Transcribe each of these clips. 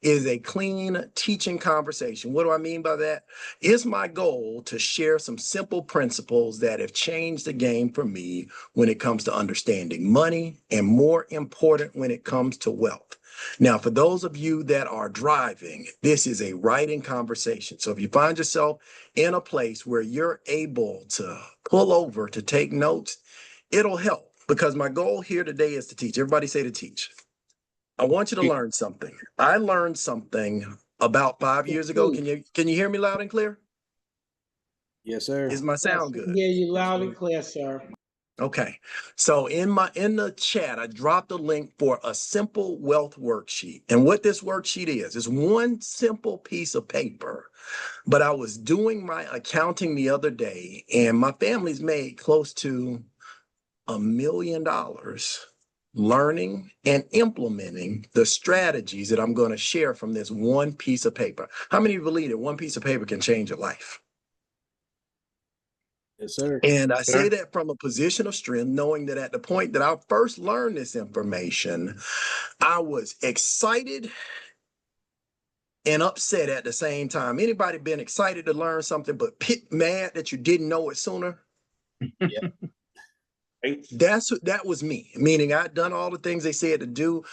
is a clean teaching conversation. What do I mean by that? It's my goal to share some simple principles that have changed the game for me when it comes to understanding money, and more important, when it comes to wealth. Now, for those of you that are driving, this is a writing conversation. So if you find yourself in a place where you're able to pull over to take notes, it'll help, because my goal here today is to teach. Everybody say to teach. I want you to learn something. I learned something about 5 years ago. Can you hear me loud and clear? Yes, sir. Is my sound good? Yeah, you loud and clear, sir. Okay. So in the chat, I dropped a link for a simple wealth worksheet. And what this worksheet is one simple piece of paper. But I was doing my accounting the other day, and my family's made close to $1 million learning and implementing the strategies that I'm going to share from this one piece of paper. How many of you believe that one piece of paper can change your life? Yes, sir. And I say that from a position of strength, knowing that at the point that I first learned this information, I was excited and upset at the same time. Anybody been excited to learn something but mad that you didn't know it sooner? Yeah. That was me, meaning I'd done all the things they said to do.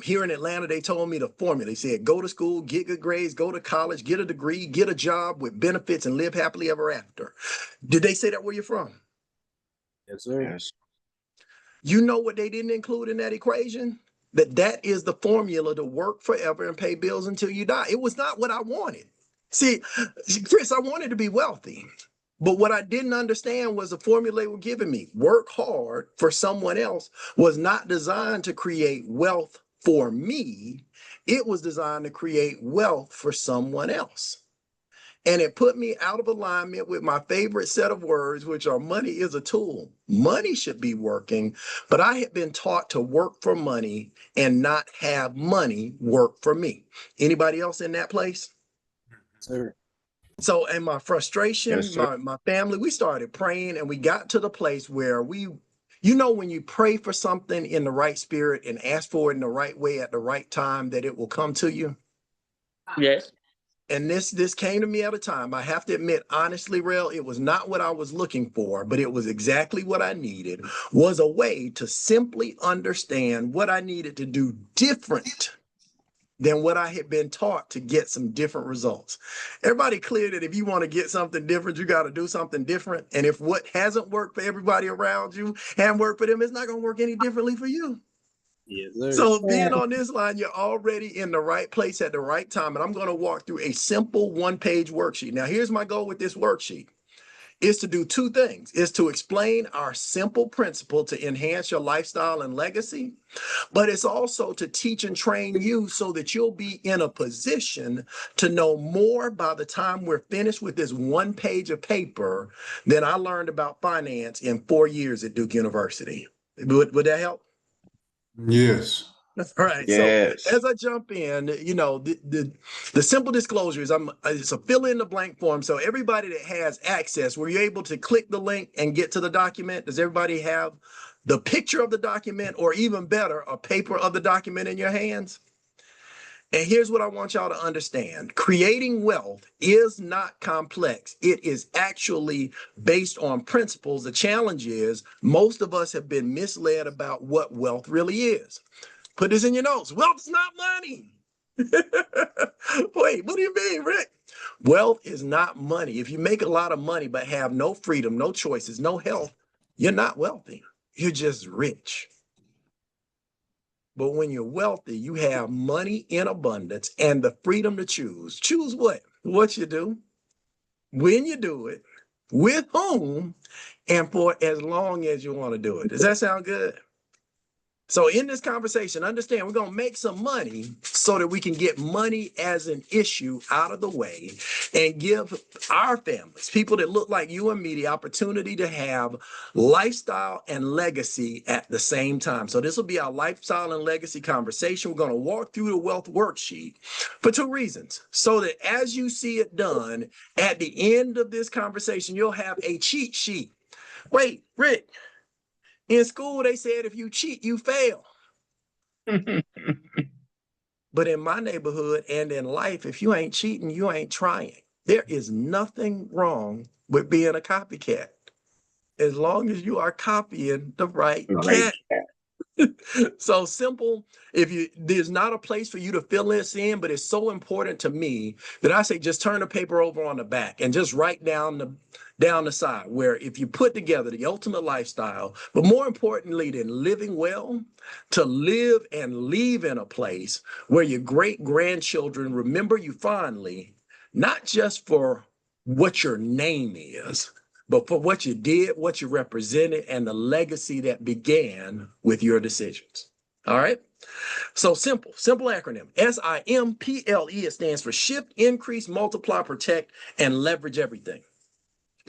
Here in Atlanta, they told me the formula. They said, go to school, get good grades, go to college, get a degree, get a job with benefits, and live happily ever after. Did they say that where you're from? Yes, sir. Yes. You know what they didn't include in that equation? That is the formula to work forever and pay bills until you die. It was not what I wanted. See, Chris, I wanted to be wealthy. But what I didn't understand was the formula they were giving me. Work hard for someone else was not designed to create wealth for me. It was designed to create wealth for someone else. And it put me out of alignment with my favorite set of words, which are money is a tool. Money should be working, but I had been taught to work for money and not have money work for me. Anybody else in that place? Sir. So, and my frustration, Yes, sir. my family, we started praying, and we got to the place where when you pray for something in the right spirit and ask for it in the right way at the right time, that it will come to you. Yes. And this came to me at a time, I have to admit, honestly, Rel, it was not what I was looking for, but it was exactly what I needed, was a way to simply understand what I needed to do different than what I had been taught to get some different results. Everybody clear that if you want to get something different, you got to do something different. And if what hasn't worked for everybody around you and worked for them, it's not going to work any differently for you. Yes, sir. So being on this line, you're already in the right place at the right time. And I'm going to walk through a simple one-page worksheet. Now, here's my goal with this worksheet. Is to do two things, is to explain our simple principle to enhance your lifestyle and legacy, but it's also to teach and train you so that you'll be in a position to know more by the time we're finished with this one page of paper than I learned about finance in 4 years at Duke University. Would that help? Yes. All right. Yes. So as I jump in, the simple disclosure is it's a fill in the blank form. So everybody that has access, were you able to click the link and get to the document? Does everybody have the picture of the document, or even better, a paper of the document in your hands? And here's what I want y'all to understand. Creating wealth is not complex. It is actually based on principles. The challenge is most of us have been misled about what wealth really is. Put this in your notes. Wealth is not money. Wait, what do you mean, Rick? Wealth is not money. If you make a lot of money but have no freedom, no choices, no health, you're not wealthy. You're just rich. But when you're wealthy, you have money in abundance and the freedom to choose. Choose what? What you do, when you do it, with whom, and for as long as you want to do it. Does that sound good? So in this conversation, understand we're going to make some money so that we can get money as an issue out of the way and give our families, people that look like you and me, the opportunity to have lifestyle and legacy at the same time. So this will be our lifestyle and legacy conversation. We're going to walk through the wealth worksheet for two reasons. So that as you see it done, at the end of this conversation, you'll have a cheat sheet. Wait, Rick. In school, they said if you cheat, you fail. But But in my neighborhood and in life, if you ain't cheating, you ain't trying. There is nothing wrong with being a copycat as long as you are copying the right cat. So simple. If you there's not a place for you to fill this in, but it's so important to me that I say just turn the paper over on the back and just write down the side where if you put together the ultimate lifestyle, but more importantly than living well, to live and leave in a place where your great grandchildren remember you fondly, not just for what your name is, but for what you did, what you represented, and the legacy that began with your decisions. All right. So simple acronym. SIMPLE. It stands for shift, increase, multiply, protect, and leverage everything.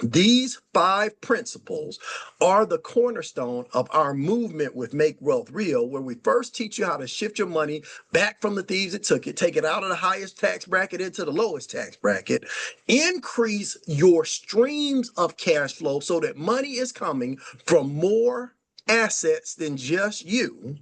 These 5 principles are the cornerstone of our movement with Make Wealth Real, where we first teach you how to shift your money back from the thieves that took it, take it out of the highest tax bracket into the lowest tax bracket, increase your streams of cash flow so that money is coming from more assets than just you.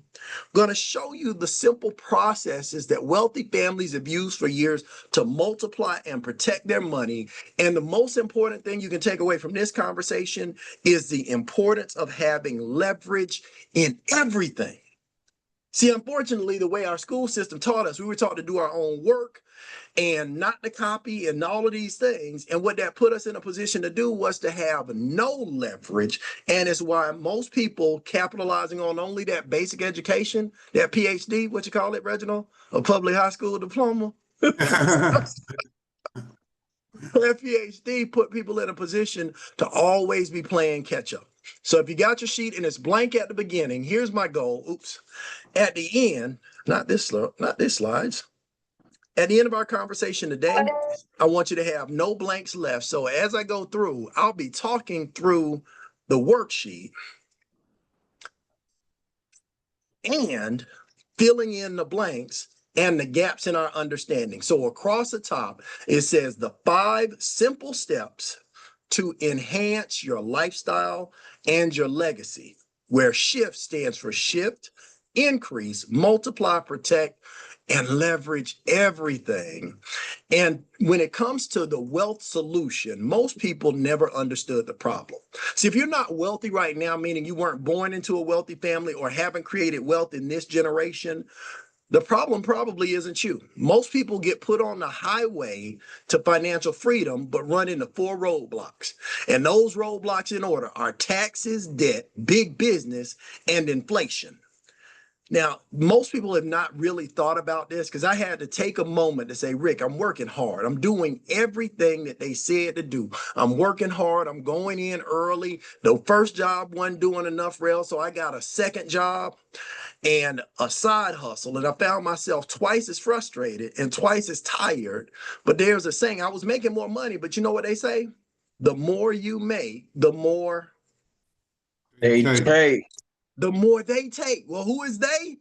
Going to show you the simple processes that wealthy families have used for years to multiply and protect their money. And the most important thing you can take away from this conversation is the importance of having leverage in everything. See, unfortunately, the way our school system taught us, we were taught to do our own work and not to copy and all of these things. And what that put us in a position to do was to have no leverage. And it's why most people capitalizing on only that basic education, that PhD, what you call it, Reginald, a public high school diploma. That PhD put people in a position to always be playing catch up. So if you got your sheet and it's blank at the beginning, here's my goal. Oops. At the end, not this slides. At the end of our conversation today, I want you to have no blanks left. So as I go through, I'll be talking through the worksheet and filling in the blanks and the gaps in our understanding. So across the top, it says the 5 simple steps to enhance your lifestyle and your legacy, where SHIFT stands for shift, increase, multiply, protect, and leverage everything. And when it comes to the wealth solution, most people never understood the problem. See, if you're not wealthy right now, meaning you weren't born into a wealthy family or haven't created wealth in this generation, the problem probably isn't you. Most people get put on the highway to financial freedom, but run into 4 roadblocks. And those roadblocks in order are taxes, debt, big business, and inflation. Now, most people have not really thought about this because I had to take a moment to say, Rick, I'm working hard. I'm doing everything that they said to do. I'm working hard. I'm going in early. The first job wasn't doing enough rail, so I got a second job and a side hustle. And I found myself twice as frustrated and twice as tired. But there's a saying, I was making more money, but you know what they say? The more you make, the more They take. the more they take. Well, who is they?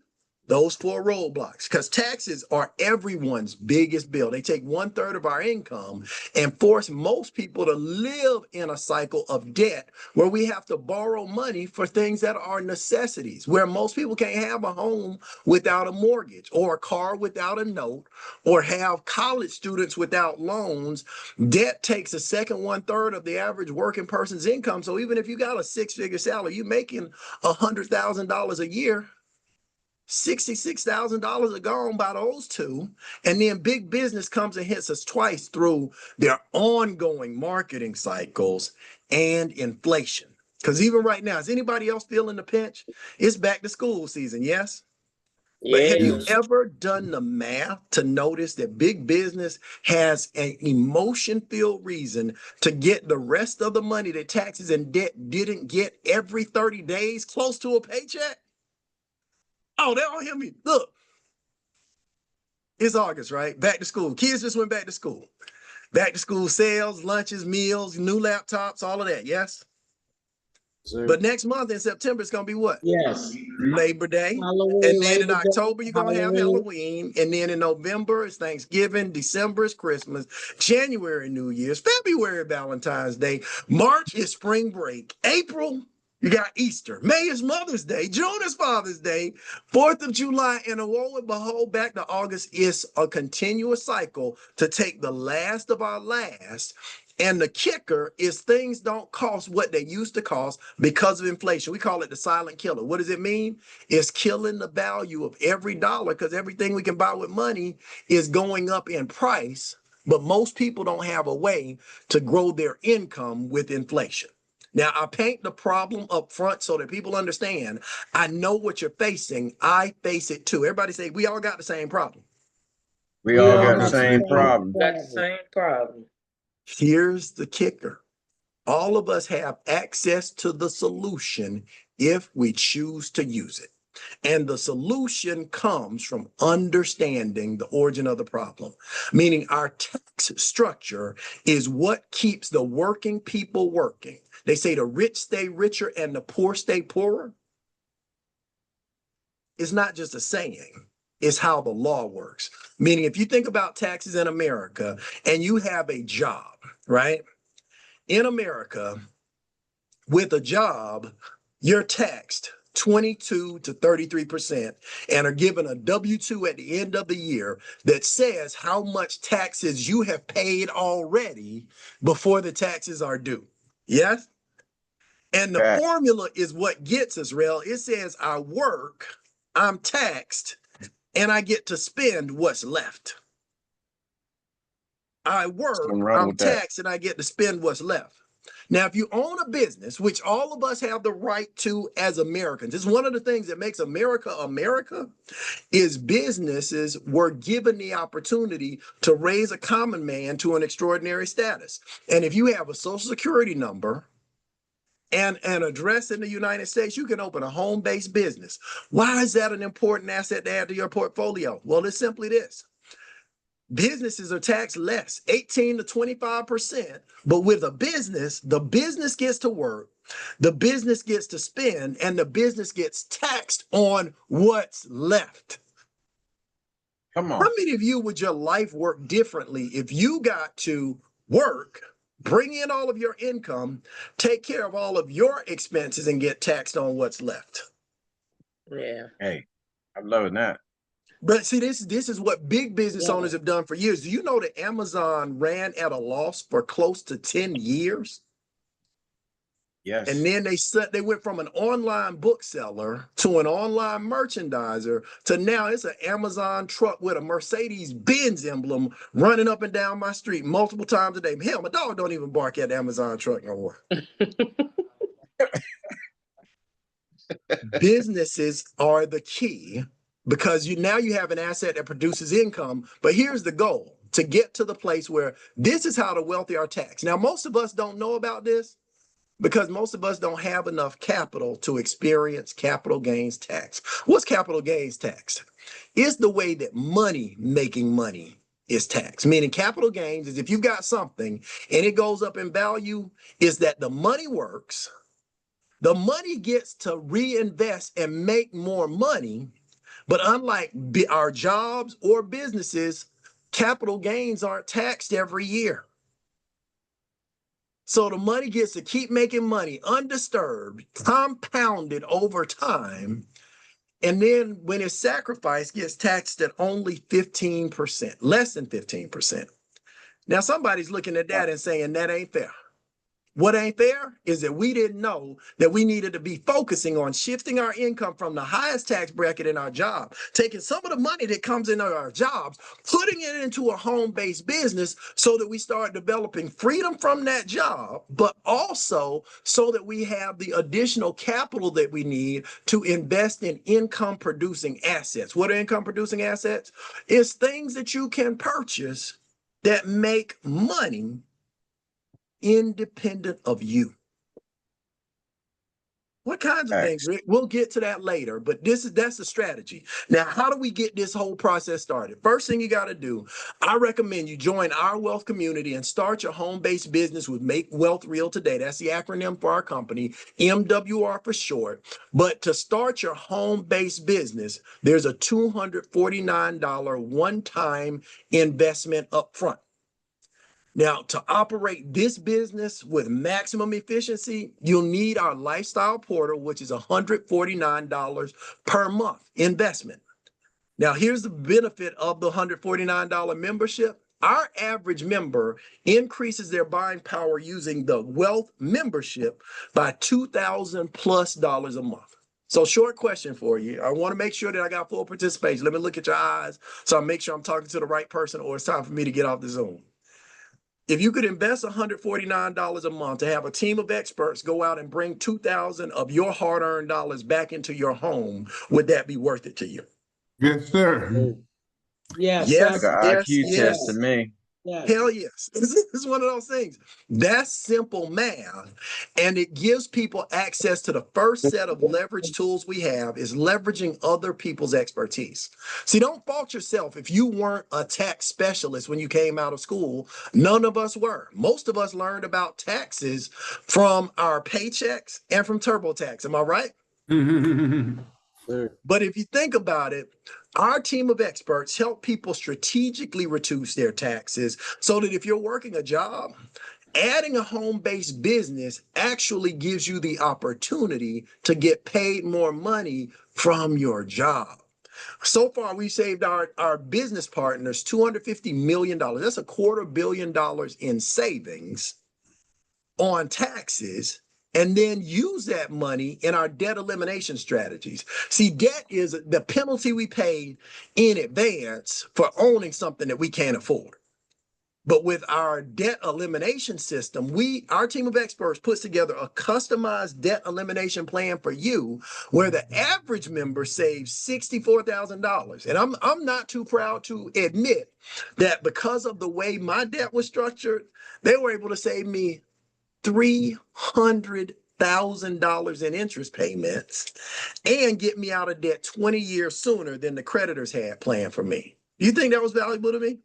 Those 4 roadblocks, because taxes are everyone's biggest bill. They take 1/3 of our income and force most people to live in a cycle of debt where we have to borrow money for things that are necessities, where most people can't have a home without a mortgage or a car without a note or have college students without loans. Debt takes a second 1/3 of the average working person's income. So even if you got a 6-figure salary, you're making $100,000 a year. $66,000 are gone by those 2. And then big business comes and hits us twice through their ongoing marketing cycles and inflation. Because even right now, is anybody else feeling the pinch? It's back to school season, yes? But have you Yes. ever done the math to notice that big business has an emotion-filled reason to get the rest of the money that taxes and debt didn't get every 30 days close to a paycheck? Oh, they don't hear me. Look, it's August, right? Back to school. Kids just went back to school. Back to school sales, lunches, meals, new laptops, all of that. Yes. Sir. But next month in September, it's going to be what? Yes. Labor Day. Halloween, And then in Labor Day, October, you're going to have Halloween. And then in November, it's Thanksgiving. December is Christmas. January, New Year's. February, Valentine's Day. March is spring break. April, You got Easter. May is Mother's Day. June is Father's Day. 4th of July. And lo and behold, back to August is a continuous cycle to take the last of our last. And the kicker is things don't cost what they used to cost because of inflation. We call it the silent killer. What does it mean? It's killing the value of every dollar because everything we can buy with money is going up in price. But most people don't have a way to grow their income with inflation. Now, I paint the problem up front so that people understand. I know what you're facing. I face it too. Everybody say, we all got the same problem. We all got the same problem. Got the same problem. Here's the kicker. All of us have access to the solution if we choose to use it. And the solution comes from understanding the origin of the problem, meaning our tax structure is what keeps the working people working. They say the rich stay richer and the poor stay poorer. It's not just a saying, it's how the law works. Meaning, if you think about taxes in America and you have a job, right? In America, with a job, you're taxed 22 to 33% and are given a W-2 at the end of the year that says how much taxes you have paid already before the taxes are due. Yes? And the formula is what gets us, Rel. It says I work, I'm taxed, and I get to spend what's left. I work, I'm taxed, and I get to spend what's left. Now, if you own a business, which all of us have the right to as Americans, it's one of the things that makes America America, is businesses were given the opportunity to raise a common man to an extraordinary status. And if you have a social security number and an address in the United States, you can open a home-based business. Why is that an important asset to add to your portfolio? Well, it's simply this. Businesses are taxed less, 18 to 25%. But with a business, the business gets to work, the business gets to spend, and the business gets taxed on what's left. Come on. How many of you would your life work differently if you got to work, bring in all of your income, take care of all of your expenses, and get taxed on what's left? Yeah. Hey, I'm loving that. But see, this is what big business owners have done for years. Do you know that Amazon ran at a loss for close to 10 years? Yes. And then they went from an online bookseller to an online merchandiser to now it's an Amazon truck with a Mercedes-Benz emblem running up and down my street multiple times a day. Hell, my dog don't even bark at the Amazon truck no more. Businesses are the key because now you have an asset that produces income. But here's the goal: to get to the place where this is how the wealthy are taxed. Now, most of us don't know about this because most of us don't have enough capital to experience capital gains tax. What's capital gains tax? It's the way that making money is taxed. Meaning capital gains is if you've got something and it goes up in value, is that the money works. The money gets to reinvest and make more money. But unlike our jobs or businesses, capital gains aren't taxed every year. So the money gets to keep making money undisturbed, compounded over time. And then when it's sacrificed, gets taxed at only 15%, less than 15%. Now somebody's looking at that and saying that ain't fair. What ain't fair is that we didn't know that we needed to be focusing on shifting our income from the highest tax bracket in our job, taking some of the money that comes into our jobs, putting it into a home-based business so that we start developing freedom from that job, but also so that we have the additional capital that we need to invest in income-producing assets. What are income-producing assets? It's things that you can purchase that make money independent of you. What kinds of things, Rick? We'll get to that later, but that's the strategy. Now, how do we get this whole process started? First thing you got to do, I recommend you join our wealth community and start your home-based business with Make Wealth Real today. That's the acronym for our company, MWR for short. But to start your home-based business, there's a $249 one-time investment up front. Now, to operate this business with maximum efficiency, you'll need our lifestyle portal, which is $149 per month investment. Now, here's the benefit of the $149 membership. Our average member increases their buying power using the wealth membership by $2,000 plus a month. So, short question for you. I want to make sure that I got full participation. Let me look at your eyes so I make sure I'm talking to the right person, or it's time for me to get off the Zoom. If you could invest $149 a month to have a team of experts go out and bring 2,000 of your hard-earned dollars back into your home, would that be worth it to you? Yes, sir. Yes, Yes, Like an yes, IQ test to yes. me. yes. Hell yes. This is one of those things. That's simple math. And it gives people access to the first set of leverage tools we have is leveraging other people's expertise. See, don't fault yourself if you weren't a tax specialist when you came out of school. None of us were. Most of us learned about taxes from our paychecks and from TurboTax. Am I right? But if you think about it, our team of experts help people strategically reduce their taxes so that if you're working a job, adding a home-based business actually gives you the opportunity to get paid more money from your job. So far, we saved our business partners $250 million. That's $250 million in savings on taxes, and then use that money in our debt elimination strategies. See, debt is the penalty we pay in advance for owning something that we can't afford. But with our debt elimination system, our team of experts puts together a customized debt elimination plan for you, where the average member saves $64,000. And I'm not too proud to admit that because of the way my debt was structured, they were able to save me $300,000 in interest payments and get me out of debt 20 years sooner than the creditors had planned for me. You think that was valuable to me?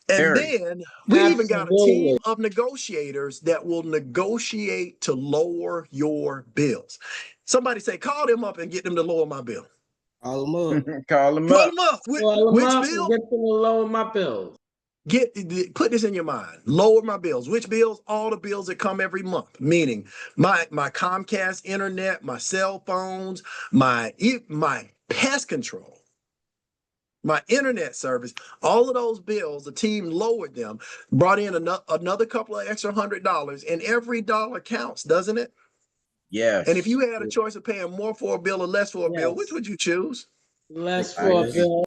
And Very. then we even got a Absolutely. team of negotiators that will negotiate to lower your bills. Somebody say, call them up and get them to lower my bill. Call them up. Call them Call up. them up. Well, I'm Which up and bill? get them to lower my bills. Put this in your mind. Lower my bills. Which bills? All the bills that come every month. Meaning my Comcast internet, my cell phones, my pest control, my internet service. All of those bills, the team lowered them, brought in another couple of extra $100, and every dollar counts, doesn't it? And if Yes. you had a choice of paying more for a bill or less for a bill, which Yes. would you choose? Less for a IQ. bill.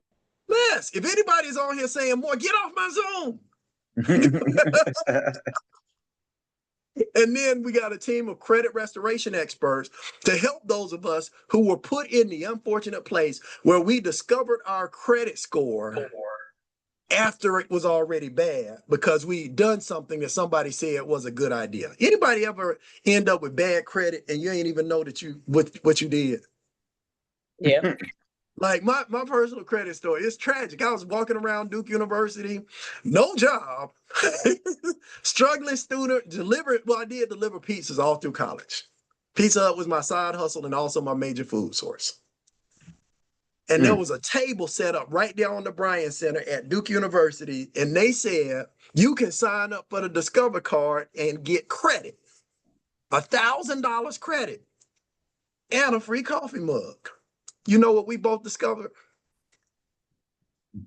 Less. If anybody's on here saying more, get off my Zoom. And then we got a team of credit restoration experts to help those of us who were put in the unfortunate place where we discovered our credit score after it was already bad because we done something that somebody said was a good idea. Anybody ever end up with bad credit and you ain't even know that what you did? Yeah. Like my personal credit story, it's tragic. I was walking around Duke University, no job, struggling student, I did deliver pizzas all through college. Pizza Hut was my side hustle and also my major food source. And there was a table set up right there on the Bryan Center at Duke University, and they said, you can sign up for the Discover card and get credit, $1,000 credit, and a free coffee mug. You know what we both discovered?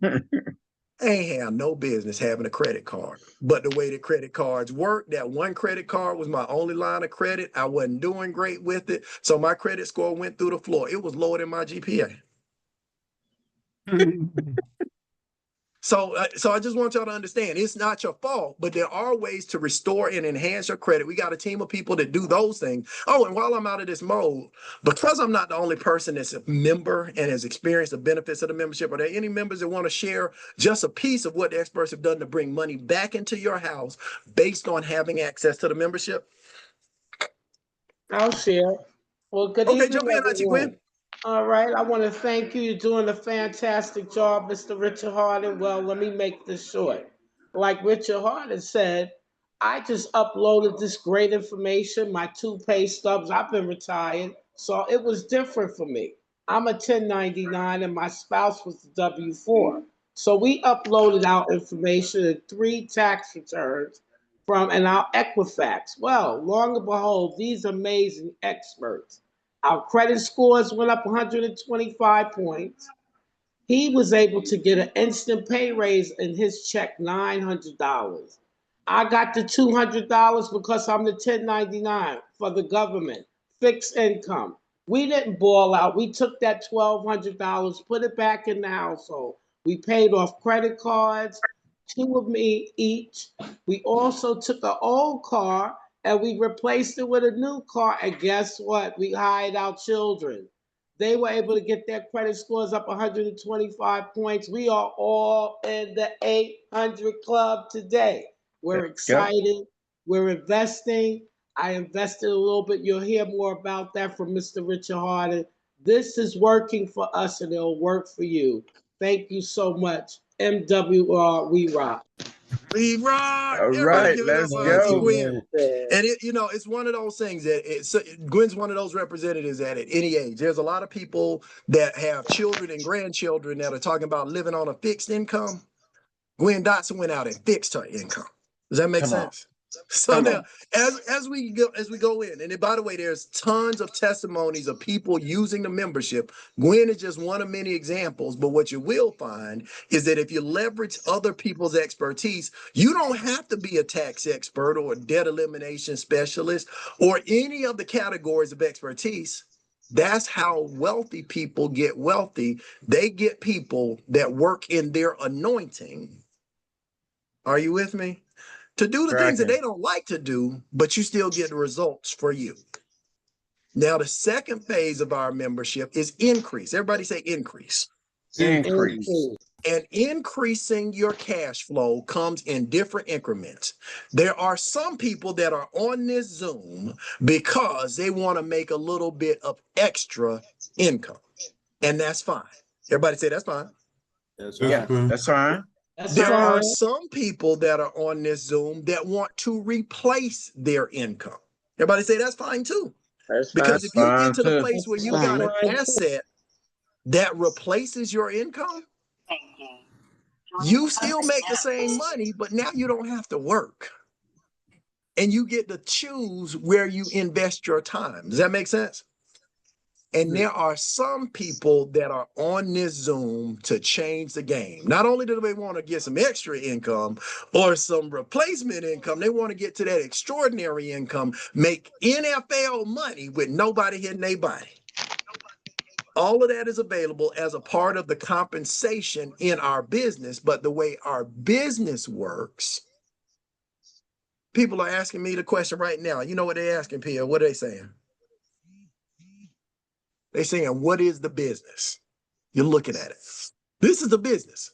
I ain't have no business having a credit card. But the way that credit cards work, that one credit card was my only line of credit. I wasn't doing great with it. So my credit score went through the floor. It was lower than my GPA. So I just want y'all to understand, it's not your fault, but there are ways to restore and enhance your credit. We got a team of people that do those things. Oh, and while I'm out of this mode, because I'm not the only person that's a member and has experienced the benefits of the membership, are there any members that want to share just a piece of what the experts have done to bring money back into your house based on having access to the membership? I'll share. Well, good Okay, evening, jump in, Auntie everyone. Gwen. All right. I want to thank you. You're doing a fantastic job, Mr. Richard Harden. Well, let me make this short. Like Richard Harden said, I just uploaded this great information, my two pay stubs. I've been retired, so it was different for me. I'm a 1099 and my spouse was the W 4. So we uploaded our information in 3 tax returns from and our Equifax. Well, long and behold, these amazing experts. Our credit scores went up 125 points. He was able to get an instant pay raise in his check, $900. I got the $200 because I'm the 1099 for the government, fixed income. We didn't ball out. We took that $1,200, put it back in the household. We paid off credit cards, two of me each. We also took an old car and we replaced it with a new car. And guess what? We hired our children. They were able to get their credit scores up 125 points. We are all in the 800 club today. We're Go. excited. We're investing. I invested a little bit. You'll hear more about that from Mr. Richard Harden. This is working for us and it'll work for you. Thank you so much. MWR, we rock. We rock. All Everybody right, give it up let's for Auntie go. Gwen. Yeah. And it's one of those things that Gwen's one of those representatives that at any age, there's a lot of people that have children and grandchildren that are talking about living on a fixed income. Gwen Dotson went out and fixed her income. Does that make Come on. sense? So Come now, on. as we go in, and by the way, there's tons of testimonies of people using the membership. Gwen is just one of many examples, but what you will find is that if you leverage other people's expertise, you don't have to be a tax expert or a debt elimination specialist or any of the categories of expertise. That's how wealthy people get wealthy. They get people that work in their anointing. Are you with me? To do the things that Tracking. they don't like to do, but you still get the results for you. Now, the second phase of our membership is increase. Everybody say increase. Increase. And increasing your cash flow comes in different increments. There are some people that are on this Zoom because they want to make a little bit of extra income, and that's fine. Everybody say that's fine. Yeah, that's fine. That's There are fine. some people that are on this Zoom that want to replace their income. Everybody say that's fine too. That's fine. Because if you Fine get to the too. place where That's you got fine. an asset that replaces your income, you still make the same money, but now you don't have to work. And you get to choose where you invest your time. Does that make sense? And there are some people that are on this Zoom to change the game. Not only do they want to get some extra income or some replacement income, they want to get to that extraordinary income, make NFL money with nobody hitting their body. All of that is available as a part of the compensation in our business. But the way our business works, people are asking me the question right now. You know what they're asking, Pia? What are they saying? They're saying, what is the business? You're looking at it. This is the business.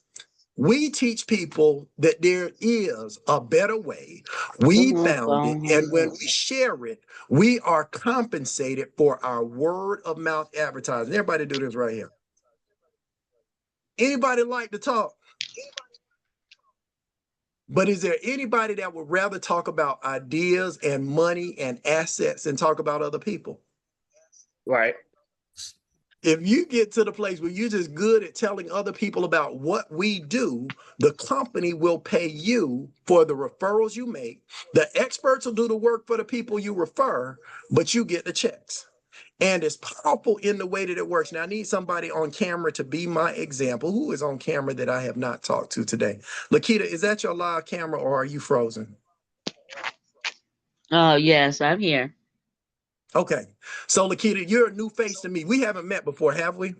We teach people that there is a better way. We found it, and when we share it, we are compensated for our word of mouth advertising. Everybody do this right here. Anybody like to talk? But is there anybody that would rather talk about ideas and money and assets and talk about other people? Right. If you get to the place where you're just good at telling other people about what we do, the company will pay you for the referrals you make. The experts will do the work for the people you refer, but you get the checks. And it's powerful in the way that it works. Now, I need somebody on camera to be my example. Who is on camera that I have not talked to today? Lakita, is that your live camera or are you frozen? Oh, yes, I'm here. Okay. So, Lakita, you're a new face to me. We haven't met before, have we?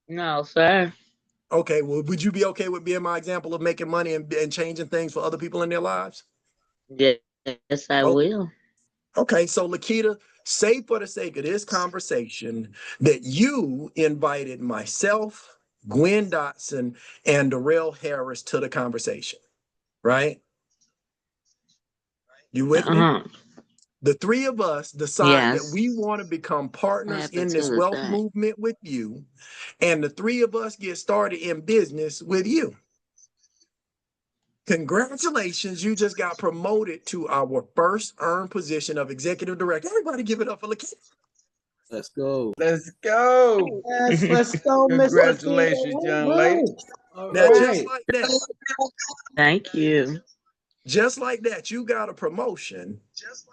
No, sir. Okay. Well, would you be okay with being my example of making money and changing things for other people in their lives? Yes, I Oh, will. okay. So, Lakita, say for the sake of this conversation that you invited myself, Gwen Dotson, and Darrell Harris to the conversation, right? You with me? Uh-huh. The three of us decide that Yes. we want to become I partners have to in this tell it wealth back. movement with you. And the three of us get started in business with you. Congratulations, you just got promoted to our first earned position of executive director. Everybody give it up for Lakita. Let's go. Let's go. Yes, let's go, Mr. Congratulations, young lady. Woo. Now, right. Thank you. just like that, you got a promotion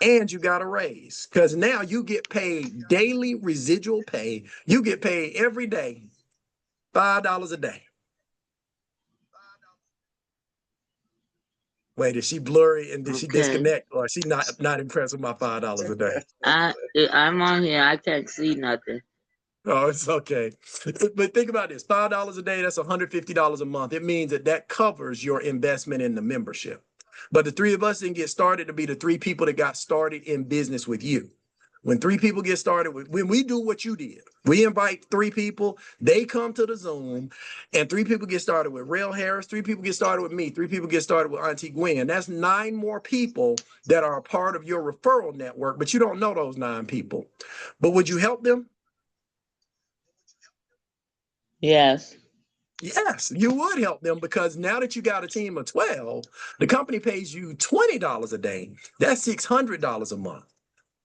and you got a raise because now you get paid daily residual pay. You get paid every day, $5 a day. Wait, is she blurry and did she Okay. disconnect or is she not impressed with my $5 a day? I'm on here. I can't see nothing. Oh, it's okay. But think about this, $5 a day, that's $150 a month. It means that covers your investment in the membership. But the three of us didn't get started to be the three people that got started in business with you. When three people get started with, when we do what you did, we invite three people, they come to the Zoom, and three people get started with Rail Harris, three people get started with me, three people get started with Auntie Gwen. That's 9 more people that are a part of your referral network, but you don't know those 9 people. But would you help them? Yes. Yes, you would help them because now that you got a team of 12, the company pays you $20 a day. That's $600 a month.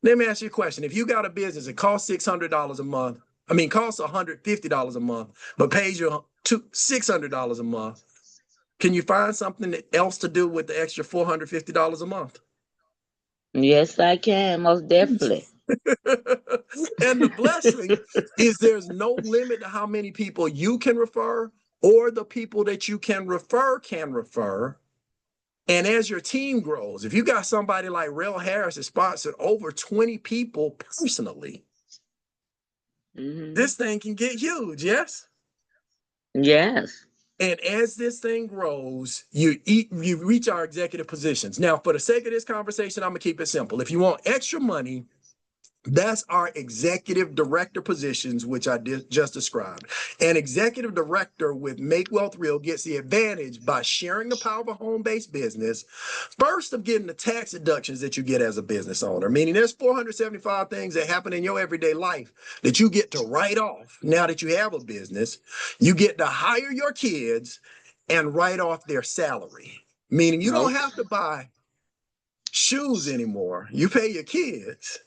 Let me ask you a question. If you got a business that costs $600 a month, costs $150 a month, but pays you $600 a month, can you find something else to do with the extra $450 a month? Yes, I can. Most definitely. And the blessing is there's no limit to how many people you can refer or the people that you can refer can refer. And as your team grows, if you got somebody like Rail Harris that sponsored over 20 people personally, this thing can get huge, yes? Yes. And as this thing grows, you reach our executive positions. Now, for the sake of this conversation, I'm gonna keep it simple. If you want extra money, that's our executive director positions, which I just described. An executive director with Make Wealth Real gets the advantage by sharing the power of a home-based business, first of getting the tax deductions that you get as a business owner, meaning there's 475 things that happen in your everyday life that you get to write off now that you have a business. You get to hire your kids and write off their salary, meaning you don't have to buy shoes anymore. You pay your kids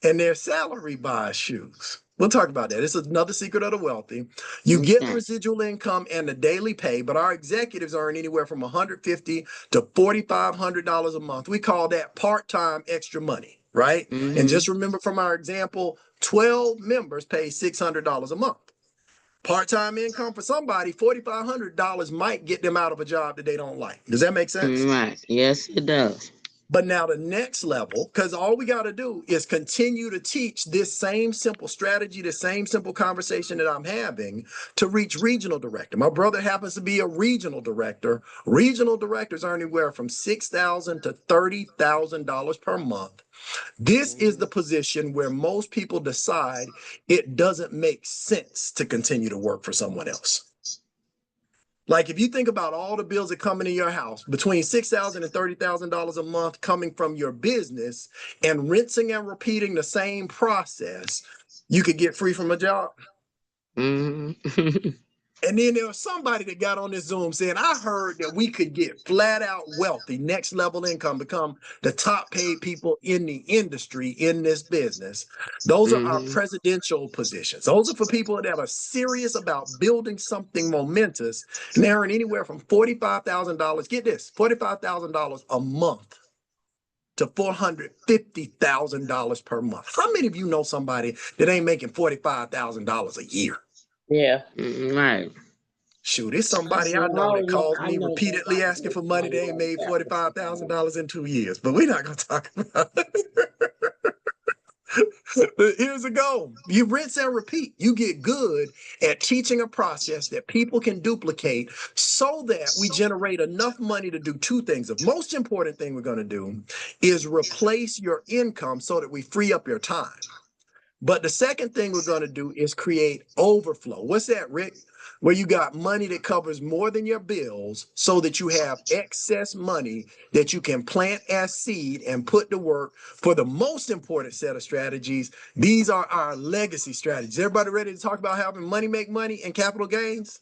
and their salary buys shoes. We'll talk about that. It's another secret of the wealthy. You get the residual income and the daily pay, but our executives earn anywhere from $150 to $4,500 a month. We call that part-time extra money, right? And just remember from our example, 12 members pay $600 a month. Part-time income for somebody, $4,500 might get them out of a job that they don't like. Does that make sense? Right. Yes, it does. But now the next level, because all we got to do is continue to teach this same simple strategy, the same simple conversation that I'm having to reach regional director. My brother happens to be a regional director. Regional directors earn anywhere from $6,000 to $30,000 per month. This is the position where most people decide it doesn't make sense to continue to work for someone else. Like if you think about all the bills that come into your house, between $6,000 and $30,000 a month coming from your business and rinsing and repeating the same process, you could get free from a job. And then there was somebody that got on this Zoom saying, I heard that we could get flat out wealthy, next level income, become the top paid people in the industry in this business. Those are our presidential positions. Those are for people that are serious about building something momentous. And they earn anywhere from $45,000, get this, $45,000 a month to $450,000 per month. How many of you know somebody that ain't making $45,000 a year? Yeah. Right. Shoot, it's somebody I know that calls me repeatedly asking for money. They ain't made $45,000 in 2 years, but we're not going to talk about it. Here's the goal. You rinse and repeat. You get good at teaching a process that people can duplicate so that we generate enough money to do 2 things. The most important thing we're going to do is replace your income so that we free up your time. But the second thing we're going to do is create overflow. What's that, Rick? Where you got money that covers more than your bills so that you have excess money that you can plant as seed and put to work for the most important set of strategies. These are our legacy strategies. Everybody ready to talk about having money make money and capital gains?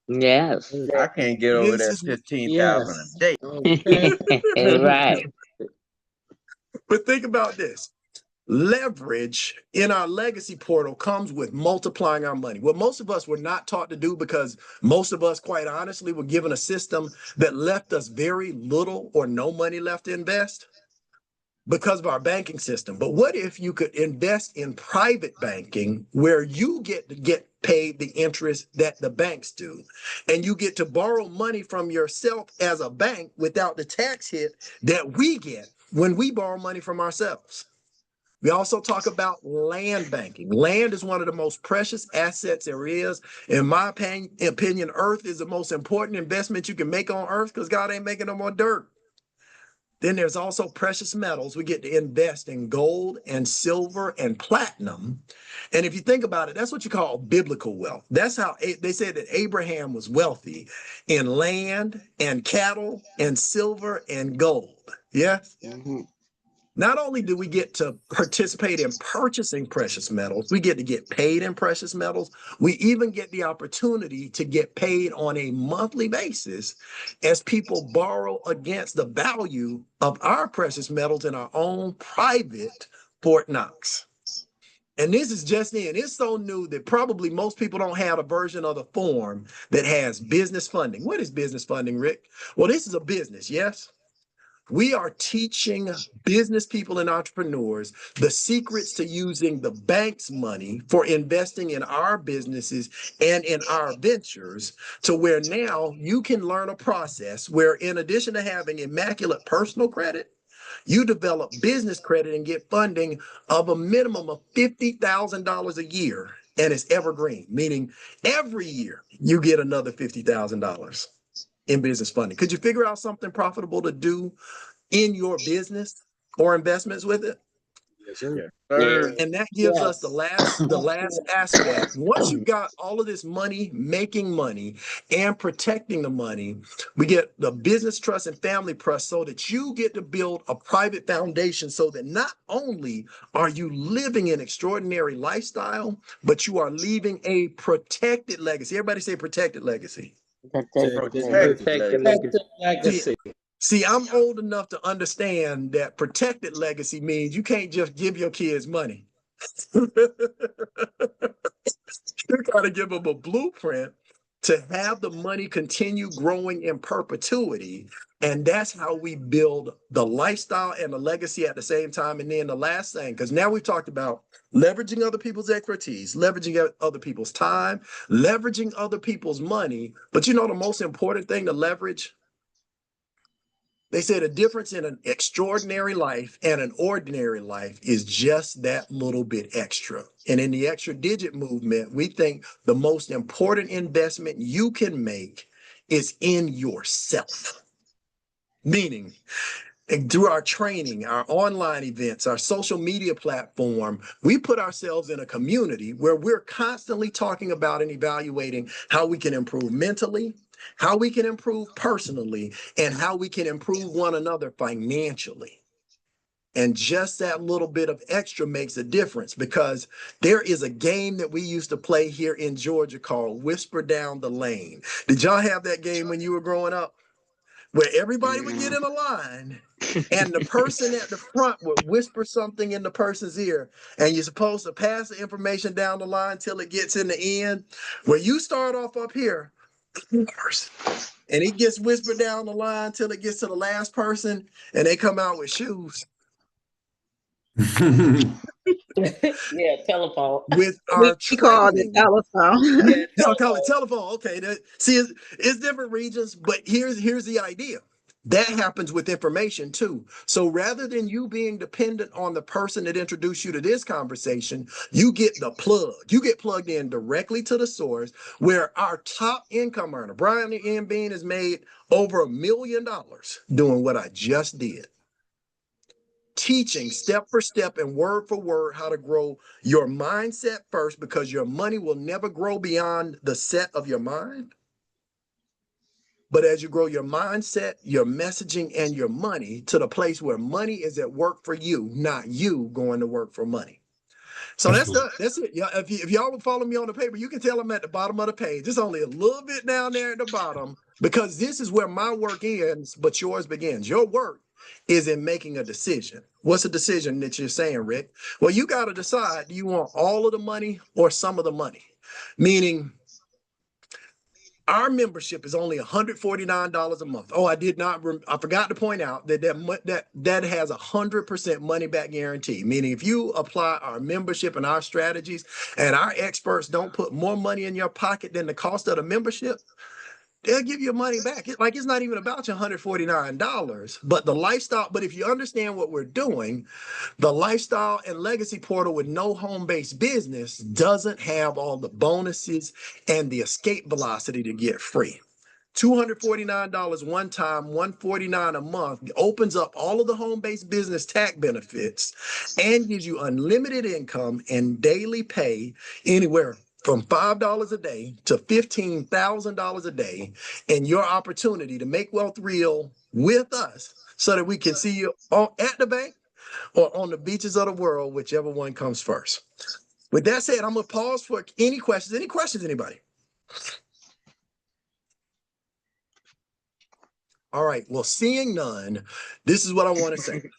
Yes. I can't get over that 15,000 a day. Right. But think about this. Leverage in our legacy portal comes with multiplying our money. What most of us were not taught to do, because most of us, quite honestly, were given a system that left us very little or no money left to invest because of our banking system. But what if you could invest in private banking where you get to get paid the interest that the banks do, and you get to borrow money from yourself as a bank without the tax hit that we get when we borrow money from ourselves? We also talk about land banking. Land is one of the most precious assets there is. In my opinion, earth is the most important investment you can make on earth, because God ain't making no more dirt. Then there's also precious metals. We get to invest in gold and silver and platinum. And if you think about it, that's what you call biblical wealth. That's how they said that Abraham was wealthy in land and cattle and silver and gold. Yes. Mhm. Not only do we get to participate in purchasing precious metals, we get to get paid in precious metals. We even get the opportunity to get paid on a monthly basis as people borrow against the value of our precious metals in our own private Fort Knox. And this is just in. It's so new that probably most people don't have a version of the form that has business funding. What is business funding, Rick? Well, this is a business, yes? We are teaching business people and entrepreneurs the secrets to using the bank's money for investing in our businesses and in our ventures, to where now you can learn a process where, in addition to having immaculate personal credit, you develop business credit and get funding of a minimum of $50,000 a year. And it's evergreen, meaning every year you get another $50,000 in business funding. Could you figure out something profitable to do in your business or investments with it? Yes, sir. Sir. And that gives us the Yes. last aspect. Once you've got all of this money, making money and protecting the money, we get the business trust and family trust, so that you get to build a private foundation, so that not only are you living an extraordinary lifestyle, but you are leaving a protected legacy. Everybody say protected legacy. Protect Protect legacy. the Legacy. See, I'm old enough to understand that protected legacy means you can't just give your kids money. You got to give them a blueprint to have the money continue growing in perpetuity. And that's how we build the lifestyle and the legacy at the same time. And then the last thing, because now we've talked about leveraging other people's expertise, leveraging other people's time, leveraging other people's money. But you know, the most important thing to leverage, they say the difference in an extraordinary life and an ordinary life is just that little bit extra. And in the extra digit movement, we think the most important investment you can make is in yourself. Meaning, and through our training, our online events, our social media platform, we put ourselves in a community where we're constantly talking about and evaluating how we can improve mentally, how we can improve personally, and how we can improve one another financially. And just that little bit of extra makes a difference, because there is a game that we used to play here in Georgia called Whisper Down the Lane. Did y'all have that game when you were growing up, where everybody would get in a line and the person at the front would whisper something in the person's ear, and you're supposed to pass the information down the line till it gets in the end, where you start off up here first, and it gets whispered down the line till it gets to the last person, and they come out with shoes. Yeah, telephone. With our We called it training, telephone. Yeah, y'all call it telephone. telephone. Okay, see, it's different regions, but here's the idea. That happens with information too. So rather than you being dependent on the person that introduced you to this conversation, you get the plug. You get plugged in directly to the source, where our top income earner, Brian M. Bean, has made over $1 million doing what I just did. Teaching step for step and word for word how to grow your mindset first, because your money will never grow beyond the set of your mind. But as you grow your mindset, your messaging, and your money to the place where money is at work for you, not you going to work for money. So that's it. Yeah, if y'all will follow me on the paper, you can tell I'm at the bottom of the page. It's only a little bit down there at the bottom, because this is where my work ends, but yours begins. Your work is in making a decision. What's a decision that you're saying, Rick? Well, you got to decide, do you want all of the money or some of the money? Meaning, our membership is only $149 a month. Oh, I forgot to point out that that has 100% money back guarantee. Meaning if you apply our membership and our strategies and our experts don't put more money in your pocket than the cost of the membership, they'll give you money back. It's not even about your $149, but the lifestyle. But if you understand what we're doing, the lifestyle and legacy portal with no home-based business doesn't have all the bonuses and the escape velocity to get free. $249 one time, $149 a month opens up all of the home-based business tax benefits and gives you unlimited income and daily pay anywhere from $5 a day to $15,000 a day, and your opportunity to make wealth real with us so that we can see you at the bank or on the beaches of the world, whichever one comes first. With that said, I'm going to pause for any questions. Any questions, anybody? All right. Well, seeing none, this is what I want to say.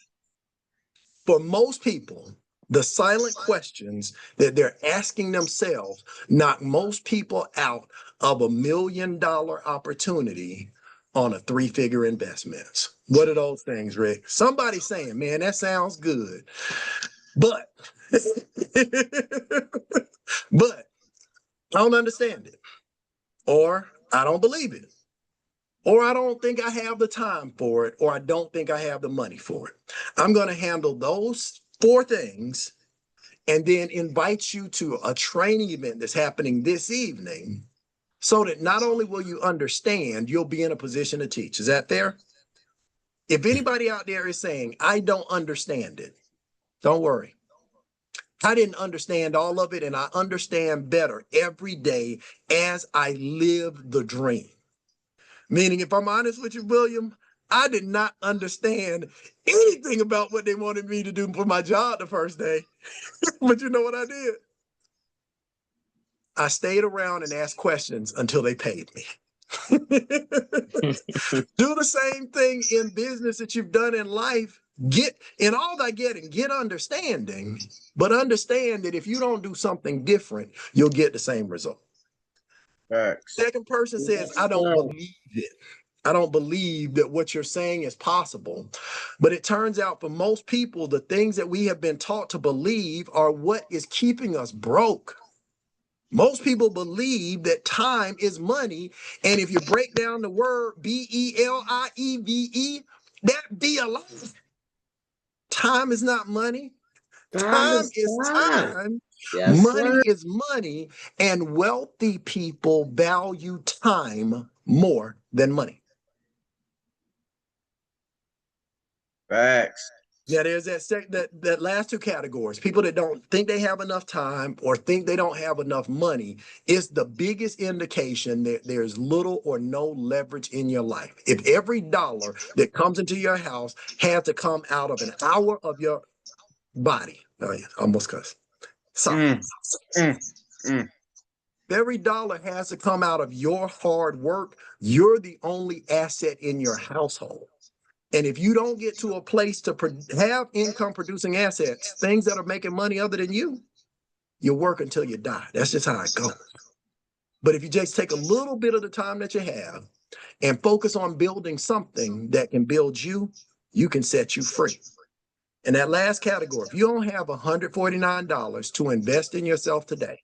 For most people, the silent questions that they're asking themselves knock most people out of $1 million opportunity on a 3-figure investments. What are those things, Rick? Somebody's saying, man, that sounds good. But, but I don't understand it. Or I don't believe it. Or I don't think I have the time for it, or I don't think I have the money for it. I'm going to handle those 4 things and then invite you to a training event that's happening this evening so that not only will you understand, you'll be in a position to teach. Is that fair? If anybody out there is saying, I don't understand it, don't worry. I didn't understand all of it, and I understand better every day as I live the dream. Meaning, if I'm honest with you, William, I did not understand anything about what they wanted me to do for my job the first day. But you know what I did? I stayed around and asked questions until they paid me. Do the same thing in business that you've done in life. Get in all that getting, get understanding, but understand that if you don't do something different, you'll get the same result. Second person says, I don't believe it. I don't believe that what you're saying is possible. But it turns out for most people, the things that we have been taught to believe are what is keeping us broke. Most people believe that time is money. And if you break down the word B-E-L-I-E-V-E, that be a lie. Time is not money. Time is time. Yes, money sir. is money. And wealthy people value time more than money. Facts. Now, there's that last 2 categories. People that don't think they have enough time or think they don't have enough money is the biggest indication that there's little or no leverage in your life. If every dollar that comes into your house had to come out of an hour of your body, oh yeah, almost cussed. Sorry. Every dollar has to come out of your hard work. You're the only asset in your household. And if you don't get to a place to have income producing assets, things that are making money other than you work until you die. That's just how it goes. But if you just take a little bit of the time that you have and focus on building something that can build you, you can set you free. And that last category, if you don't have $149 to invest in yourself today,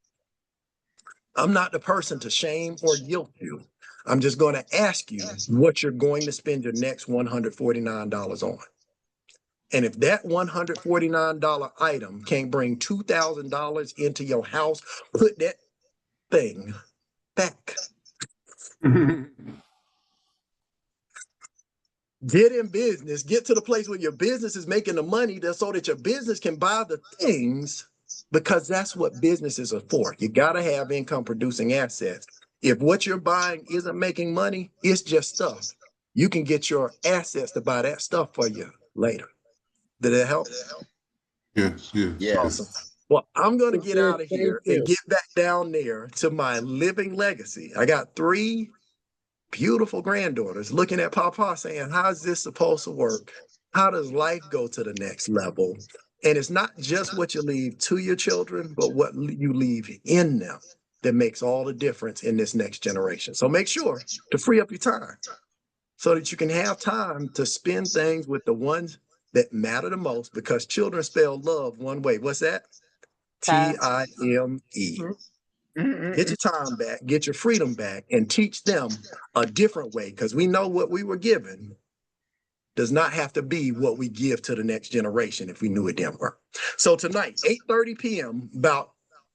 I'm not the person to shame or guilt you. I'm just going to ask you what you're going to spend your next $149 on. And if that $149 item can't bring $2,000 into your house, put that thing back. Get in business, get to the place where your business is making the money so that your business can buy the things, because that's what businesses are for. You got to have income producing assets. If what you're buying isn't making money, it's just stuff. You can get your assets to buy that stuff for you later. Did that help? Yes, yes. Awesome. Well, I'm going to get out of here Thank you. and get back down there to my living legacy. I got 3 beautiful granddaughters looking at Papa saying, how's this supposed to work? how does life go to the next level? And it's not just what you leave to your children, but what you leave in them that makes all the difference in this next generation. So make sure to free up your time so that you can have time to spend things with the ones that matter the most, because children spell love one way. What's that? Time. Get your time back, get your freedom back, and teach them a different way, because we know what we were given does not have to be what we give to the next generation if we knew it didn't work. So tonight, 8:30 p.m., about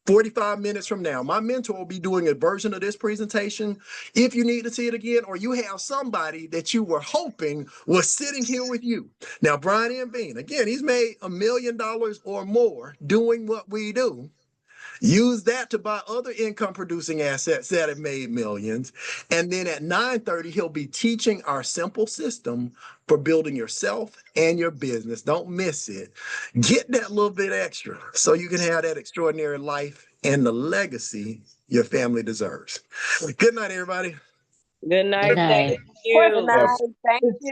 45 minutes from now, my mentor will be doing a version of this presentation. If you need to see it again, or you have somebody that you were hoping was sitting here with you. Now, Brian M. Bean, again, he's made $1 million or more doing what we do. Use that to buy other income producing assets that have made millions. And then at 9:30, he'll be teaching our simple system for building yourself and your business. Don't miss it. Get that little bit extra so you can have that extraordinary life and the legacy your family deserves. Good night, everybody. Good night. Good night. Thank you. Good night. Thank you.